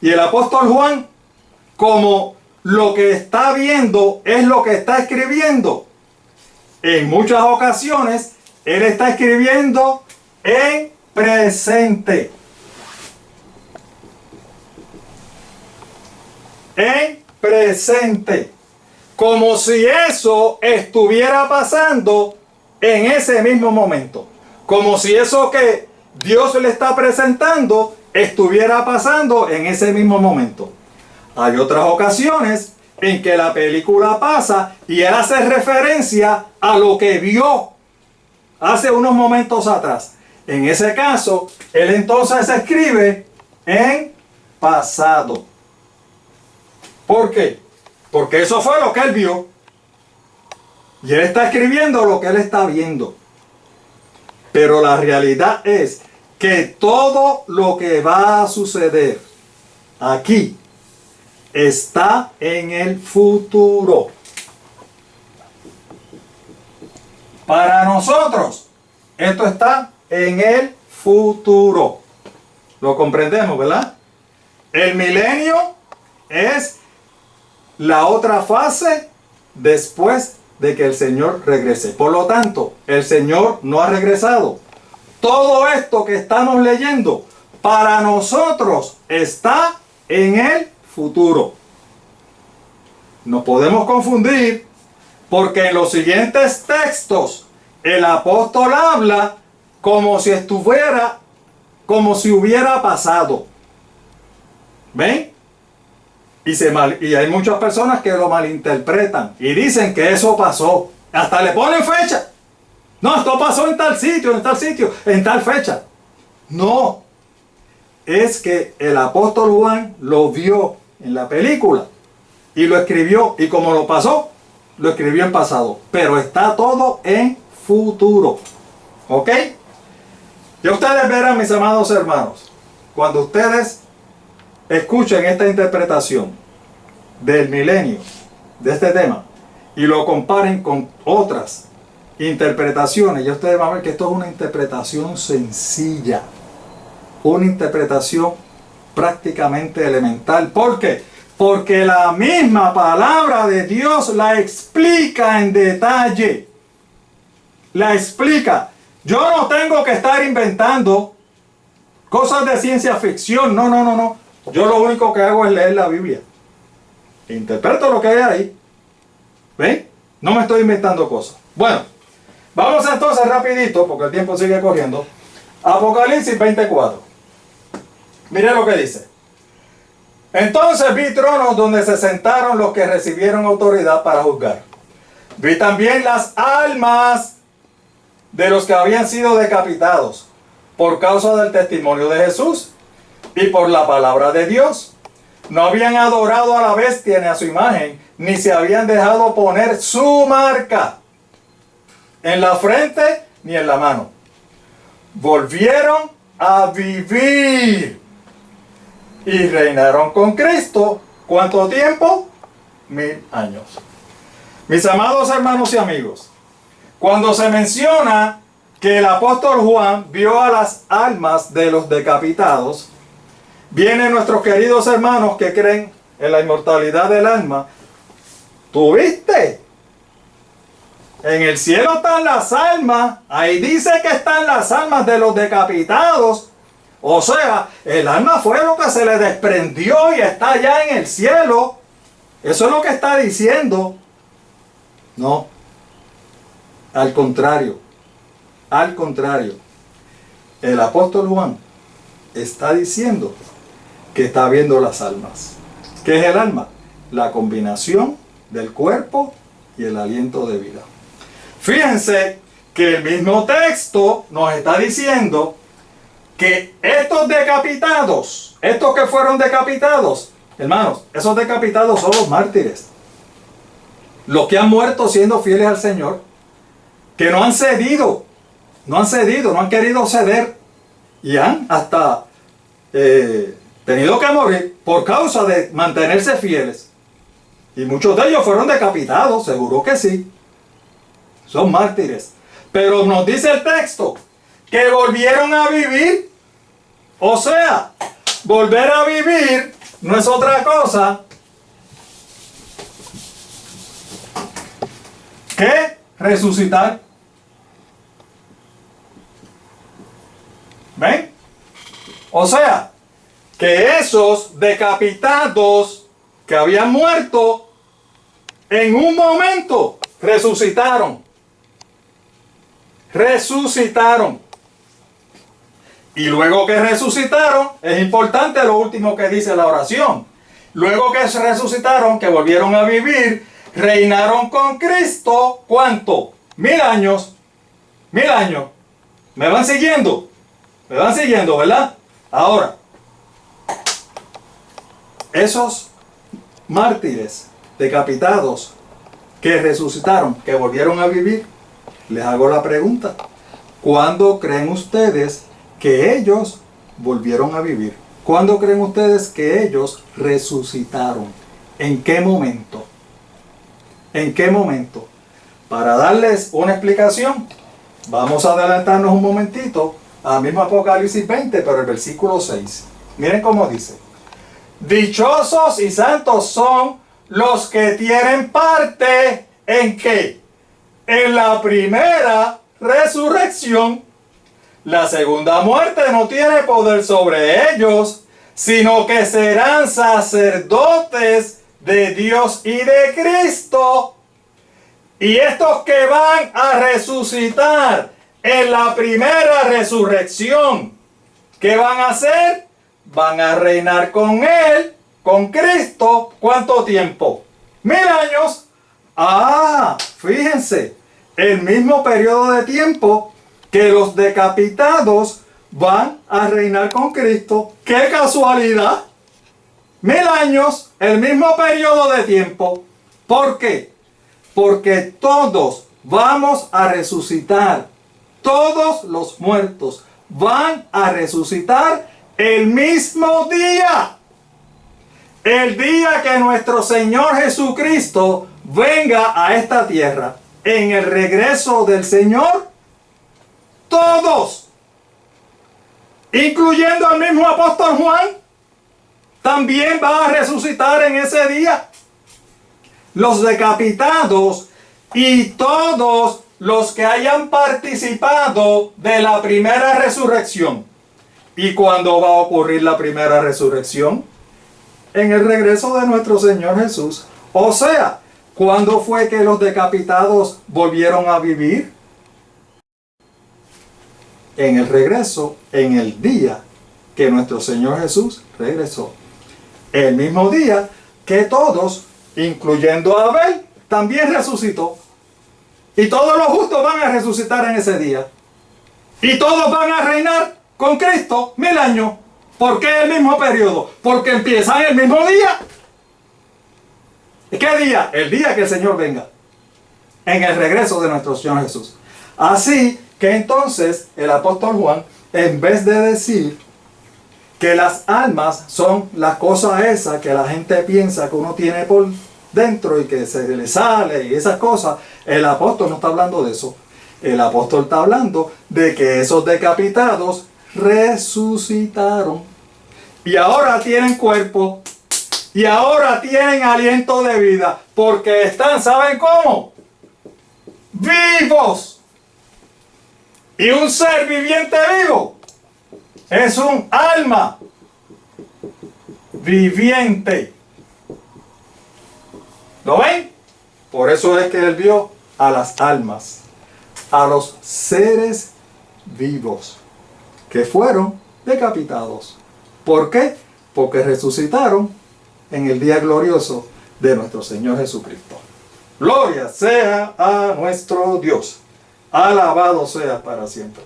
Y el apóstol Juan, como lo que está viendo es lo que está escribiendo, en muchas ocasiones él está escribiendo en presente. En presente. Como si eso estuviera pasando en ese mismo momento. Como si eso que Dios le está presentando estuviera pasando en ese mismo momento. Hay otras ocasiones en que la película pasa y él hace referencia a lo que vio hace unos momentos atrás. En ese caso, él entonces escribe en pasado. ¿Por qué? Porque eso fue lo que él vio. Y él está escribiendo lo que él está viendo. Pero la realidad es que todo lo que va a suceder aquí está en el futuro. Para nosotros, esto está en el futuro. Lo comprendemos, ¿verdad? El milenio es la otra fase después de que el Señor regrese. Por lo tanto, el Señor no ha regresado. Todo esto que estamos leyendo para nosotros está en el futuro. No podemos confundir porque en los siguientes textos el apóstol habla como si hubiera pasado. ¿Ven? Y hay muchas personas que lo malinterpretan y dicen que eso pasó. Hasta le ponen fecha. No, esto pasó en tal sitio, en tal fecha. No. Es que el apóstol Juan lo vio en la película y lo escribió. Y como lo pasó, lo escribió en pasado. Pero está todo en futuro. ¿Ok? Ya ustedes verán, mis amados hermanos, cuando ustedes escuchen esta interpretación del milenio, de este tema, y lo comparen con otras interpretaciones, ya ustedes van a ver que esto es una interpretación sencilla, una interpretación prácticamente elemental. ¿Por qué? Porque la misma palabra de Dios la explica en detalle. La explica. Yo no tengo que estar inventando cosas de ciencia ficción. No. Yo lo único que hago es leer la Biblia. Interpreto lo que hay ahí. ¿Ven? No me estoy inventando cosas. Bueno, vamos entonces rapidito, porque el tiempo sigue corriendo. Apocalipsis 24. Mire lo que dice. Entonces vi tronos donde se sentaron los que recibieron autoridad para juzgar. Vi también las almas de los que habían sido decapitados por causa del testimonio de Jesús y por la palabra de Dios. No habían adorado a la bestia ni a su imagen, ni se habían dejado poner su marca en la frente ni en la mano. Volvieron a vivir y reinaron con Cristo. ¿Cuánto tiempo? 1000 años. Mis amados hermanos y amigos, cuando se menciona que el apóstol Juan vio a las almas de los decapitados, vienen nuestros queridos hermanos que creen en la inmortalidad del alma. ¿Tuviste? En el cielo están las almas. Ahí dice que están las almas de los decapitados. O sea, el alma fue lo que se le desprendió y está allá en el cielo. Eso es lo que está diciendo. No. Al contrario. Al contrario. El apóstol Juan está diciendo que está viendo las almas. ¿Qué es el alma? La combinación del cuerpo y el aliento de vida. Fíjense que el mismo texto nos está diciendo que estos decapitados, estos que fueron decapitados, hermanos, esos decapitados son los mártires. Los que han muerto siendo fieles al Señor, que no han cedido, no han querido ceder y han hasta tenido que morir por causa de mantenerse fieles. Y muchos de ellos fueron decapitados, seguro que sí. Son mártires. Pero nos dice el texto que volvieron a vivir. O sea, volver a vivir no es otra cosa que resucitar. ¿Ven? O sea, que esos decapitados que habían muerto en un momento resucitaron. Resucitaron. Y luego que resucitaron, es importante lo último que dice la oración. Luego que resucitaron, que volvieron a vivir, reinaron con Cristo. ¿Cuánto? 1000 años. 1000 años. ¿Me van siguiendo? ¿Me van siguiendo, verdad? Ahora, Esos mártires decapitados que resucitaron, que volvieron a vivir, les hago la pregunta: ¿cuándo creen ustedes que ellos volvieron a vivir? ¿Cuándo creen ustedes que ellos resucitaron? ¿En qué momento? ¿En qué momento? Para darles una explicación, vamos a adelantarnos un momentito al mismo Apocalipsis 20, pero el versículo 6. Miren cómo dice: dichosos y santos son los que tienen parte ¿en qué? En la primera resurrección. La segunda muerte no tiene poder sobre ellos, sino que serán sacerdotes de Dios y de Cristo. Y estos que van a resucitar en la primera resurrección, ¿qué van a hacer? Van a reinar con Él, con Cristo. ¿Cuánto tiempo? 1000 años. Ah, fíjense, el mismo periodo de tiempo que los decapitados van a reinar con Cristo. ¡Qué casualidad! 1000 años, el mismo periodo de tiempo. ¿Por qué? Porque todos vamos a resucitar. Todos los muertos van a resucitar el mismo día. El día que nuestro Señor Jesucristo venga a esta tierra. En el regreso del Señor, todos, incluyendo al mismo apóstol Juan, también va a resucitar en ese día. Los decapitados y todos los que hayan participado de la primera resurrección. ¿Y cuándo va a ocurrir la primera resurrección? En el regreso de nuestro Señor Jesús. O sea, ¿cuándo fue que los decapitados volvieron a vivir? En el regreso, en el día que nuestro Señor Jesús regresó. El mismo día que todos, incluyendo a Abel, también resucitó. Y todos los justos van a resucitar en ese día. Y todos van a reinar con Cristo 1000 años. ¿Por qué el mismo periodo? Porque empiezan el mismo día. ¿Qué día? El día que el Señor venga. En el regreso de nuestro Señor Jesús. Así que entonces el apóstol Juan, en vez de decir que las almas son las cosas esas que la gente piensa que uno tiene por dentro y que se le sale y esas cosas, el apóstol no está hablando de eso. El apóstol está hablando de que esos decapitados resucitaron y ahora tienen cuerpo y ahora tienen aliento de vida porque están, ¿saben cómo? Vivos. Y un ser viviente vivo es un alma viviente. ¿Lo ven? Por eso es que él vio a las almas, a los seres vivos que fueron decapitados. ¿Por qué? Porque resucitaron en el día glorioso de nuestro Señor Jesucristo. Gloria sea a nuestro Dios. Alabado sea para siempre.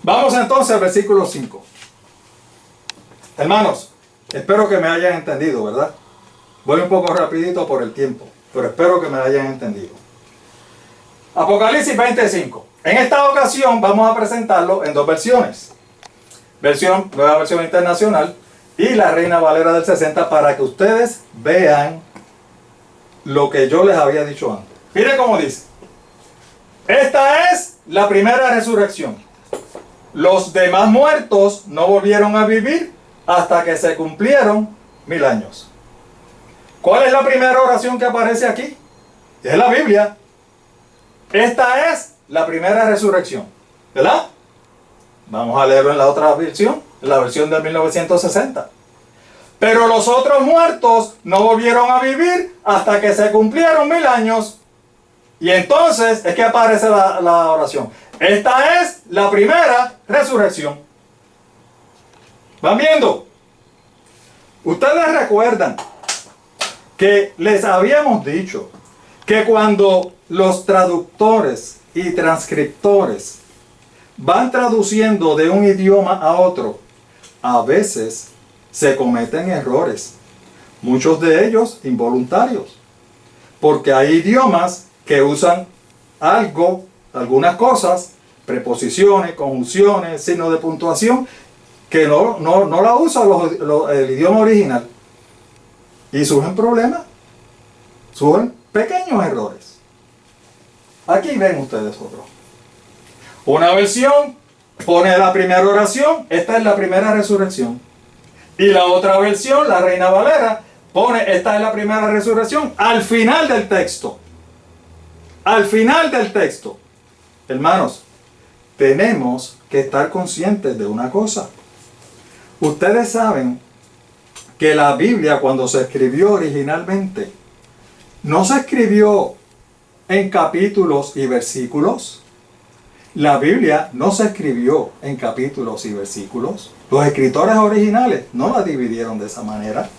Vamos entonces al versículo 5. Hermanos, espero que me hayan entendido, ¿verdad? Voy un poco rapidito por el tiempo, pero espero que me hayan entendido. Apocalipsis 25. En esta ocasión vamos a presentarlo en dos versiones. Nueva versión internacional y la Reina Valera del 60 para que ustedes vean lo que yo les había dicho antes. Miren cómo dice. Esta es la primera resurrección. Los demás muertos no volvieron a vivir hasta que se cumplieron 1000 años. ¿Cuál es la primera oración que aparece aquí? Es la Biblia. Esta es la primera resurrección, ¿verdad? Vamos a leerlo en la otra versión, en la versión de 1960. Pero los otros muertos no volvieron a vivir hasta que se cumplieron 1000 años. Y entonces es que aparece la oración. Esta es la primera resurrección. ¿Van viendo? Ustedes recuerdan que les habíamos dicho que cuando los traductores y transcriptores van traduciendo de un idioma a otro, a veces se cometen errores, muchos de ellos involuntarios, porque hay idiomas que usan algo, algunas cosas, preposiciones, conjunciones, signos de puntuación, que no la usa el idioma original. Y surgen problemas, surgen pequeños errores. Aquí ven ustedes otro. Una versión pone la primera oración, esta es la primera resurrección. Y la otra versión, la Reina Valera, pone esta es la primera resurrección al final del texto. Al final del texto. Hermanos, tenemos que estar conscientes de una cosa. Ustedes saben que la Biblia, cuando se escribió originalmente, no se escribió en capítulos y versículos. La Biblia no se escribió en capítulos y versículos. Los escritores originales no la dividieron de esa manera.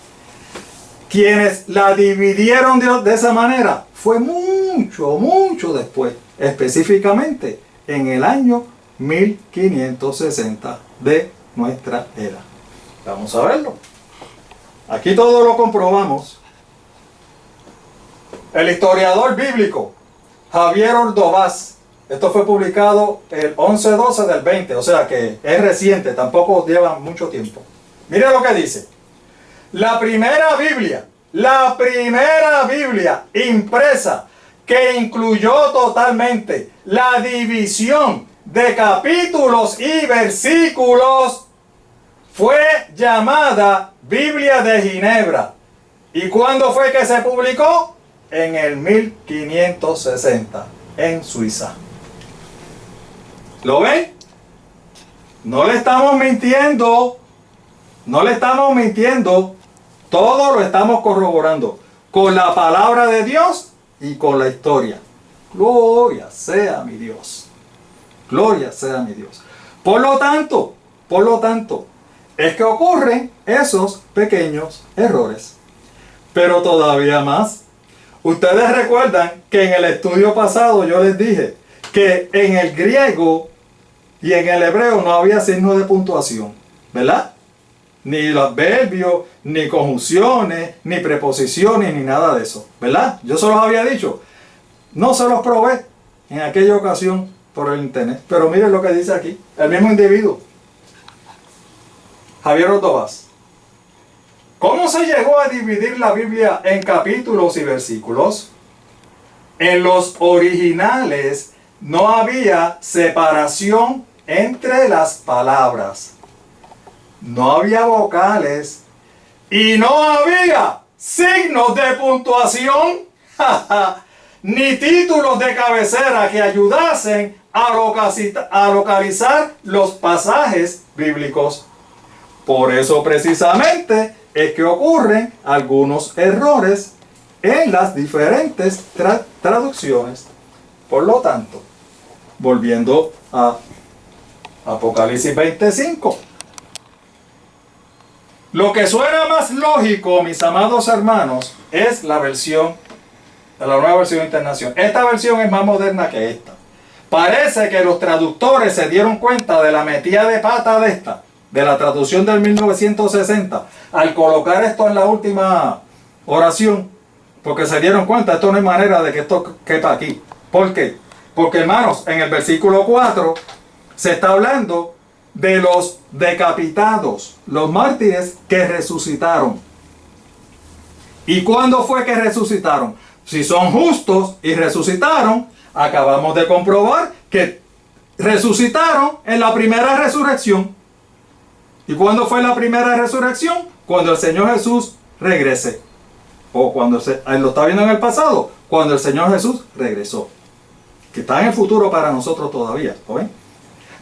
Quienes la dividieron de esa manera fue mucho después, específicamente en el año 1560 de nuestra era. Vamos a verlo. Aquí todo lo comprobamos. El historiador bíblico Javier Ordovás, esto fue publicado el 11/12 del 20, o sea que es reciente, tampoco lleva mucho tiempo. Mire lo que dice. La primera Biblia impresa que incluyó totalmente la división de capítulos y versículos fue llamada Biblia de Ginebra. ¿Y cuándo fue que se publicó? En el 1560, en Suiza. ¿Lo ven? No le estamos mintiendo. No le estamos mintiendo. Todo lo estamos corroborando con la palabra de Dios y con la historia. Gloria sea mi Dios. Gloria sea mi Dios. Por lo tanto, es que ocurren esos pequeños errores. Pero todavía más. Ustedes recuerdan que en el estudio pasado yo les dije que en el griego y en el hebreo no había signo de puntuación, ¿verdad? Ni los adverbios, ni conjunciones, ni preposiciones, ni nada de eso, ¿verdad? Yo se los había dicho. No se los probé en aquella ocasión por el internet. Pero miren lo que dice aquí, el mismo individuo. Javier Ordovás. ¿Cómo se llegó a dividir la Biblia en capítulos y versículos? En los originales no había separación entre las palabras. No había vocales y no había signos de puntuación ni títulos de cabecera que ayudasen a localizar los pasajes bíblicos. Por eso precisamente es que ocurren algunos errores en las diferentes traducciones. Por lo tanto, volviendo a Apocalipsis 25. Lo que suena más lógico, mis amados hermanos, es la nueva versión internacional. Esta versión es más moderna que esta. Parece que los traductores se dieron cuenta de la metida de pata de la traducción del 1960, al colocar esto en la última oración, porque se dieron cuenta, esto no hay manera de que esto quepa aquí. ¿Por qué? Porque, hermanos, en el versículo 4 se está hablando de los decapitados, los mártires que resucitaron. ¿Y cuándo fue que resucitaron? Si son justos y resucitaron, acabamos de comprobar que resucitaron en la primera resurrección. ¿Y cuándo fue la primera resurrección? Cuando el Señor Jesús regrese. O cuando él lo está viendo en el pasado, cuando el Señor Jesús regresó. Que está en el futuro para nosotros todavía. ¿Ven?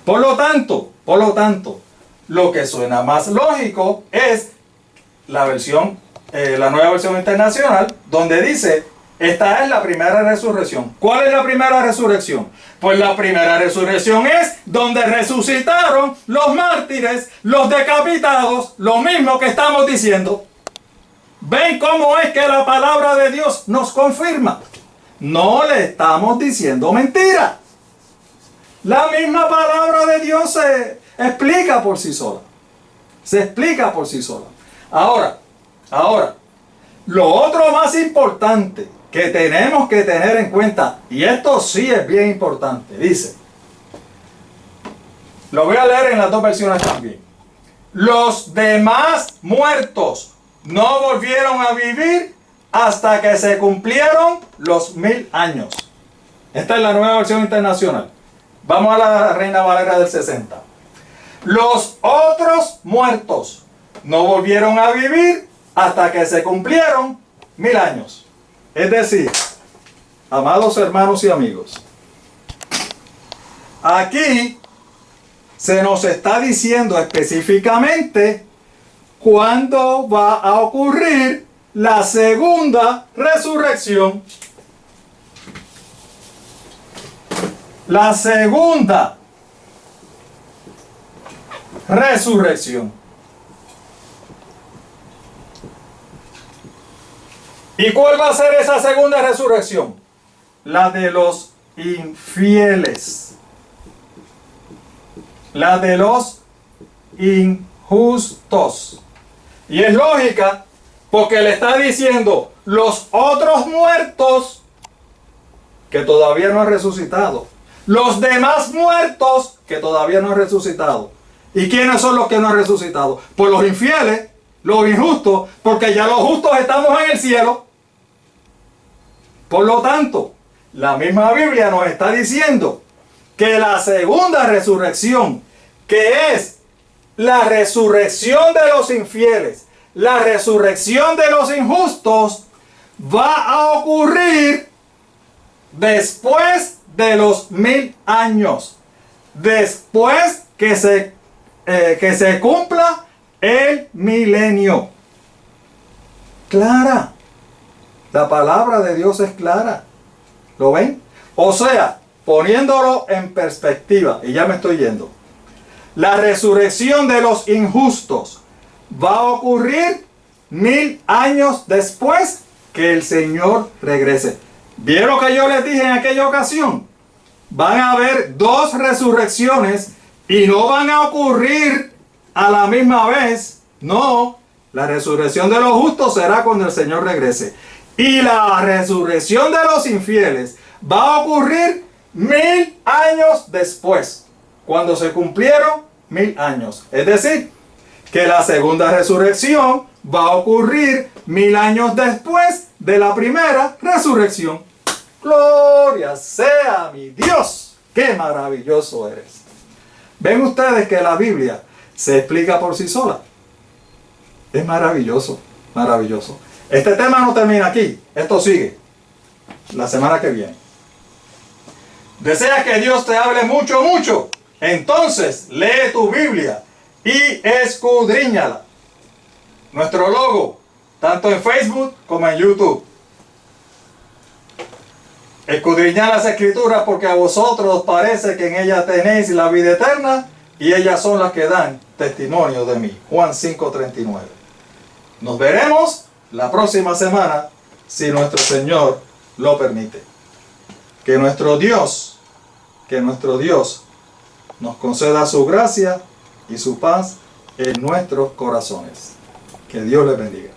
Por lo tanto, lo que suena más lógico es la nueva versión internacional, donde dice, esta es la primera resurrección. ¿Cuál es la primera resurrección? Pues la primera resurrección es donde resucitaron los mártires, los decapitados, lo mismo que estamos diciendo. ¿Ven cómo es que la palabra de Dios nos confirma? No le estamos diciendo mentira. La misma palabra de Dios se explica por sí sola. Se explica por sí sola. Ahora, lo otro más importante que tenemos que tener en cuenta, y esto sí es bien importante, dice, lo voy a leer en las dos versiones también. Los demás muertos no volvieron a vivir hasta que se cumplieron los 1000 años. Esta es la nueva versión internacional. Vamos a la Reina Valera del 60. Los otros muertos no volvieron a vivir hasta que se cumplieron 1000 años. Es decir, amados hermanos y amigos, aquí se nos está diciendo específicamente cuándo va a ocurrir la segunda resurrección. La segunda resurrección. ¿Y cuál va a ser esa segunda resurrección? La de los infieles. La de los injustos. Y es lógica, porque le está diciendo los otros muertos que todavía no han resucitado. Los demás muertos que todavía no han resucitado. ¿Y quiénes son los que no han resucitado? Pues los infieles, los injustos, porque ya los justos estamos en el cielo. Por lo tanto, la misma Biblia nos está diciendo que la segunda resurrección, que es la resurrección de los infieles, la resurrección de los injustos, va a ocurrir después de los 1000 años, después que se cumpla el milenio. Clara, la palabra de Dios es clara. ¿Lo ven? O sea, poniéndolo en perspectiva, y ya me estoy yendo, la resurrección de los injustos va a ocurrir 1000 años después que el Señor regrese. ¿Vieron que yo les dije en aquella ocasión? Van a haber dos resurrecciones y no van a ocurrir a la misma vez. No, la resurrección de los justos será cuando el Señor regrese. Y la resurrección de los infieles va a ocurrir 1000 años después, cuando se cumplieron 1000 años. Es decir, que la segunda resurrección va a ocurrir 1000 años después de la primera resurrección. Gloria sea mi Dios. ¡Qué maravilloso eres! ¿Ven ustedes que la Biblia se explica por sí sola? Es maravilloso, maravilloso. Este tema no termina aquí. Esto sigue la semana que viene. ¿Deseas que Dios te hable mucho, mucho? Entonces lee tu Biblia y escudriñala. Nuestro logo, tanto en Facebook como en YouTube. Escudriñad las Escrituras porque a vosotros os parece que en ellas tenéis la vida eterna y ellas son las que dan testimonio de mí. Juan 5:39. Nos veremos la próxima semana si nuestro Señor lo permite. Que nuestro Dios nos conceda su gracia y su paz en nuestros corazones. Que Dios les bendiga.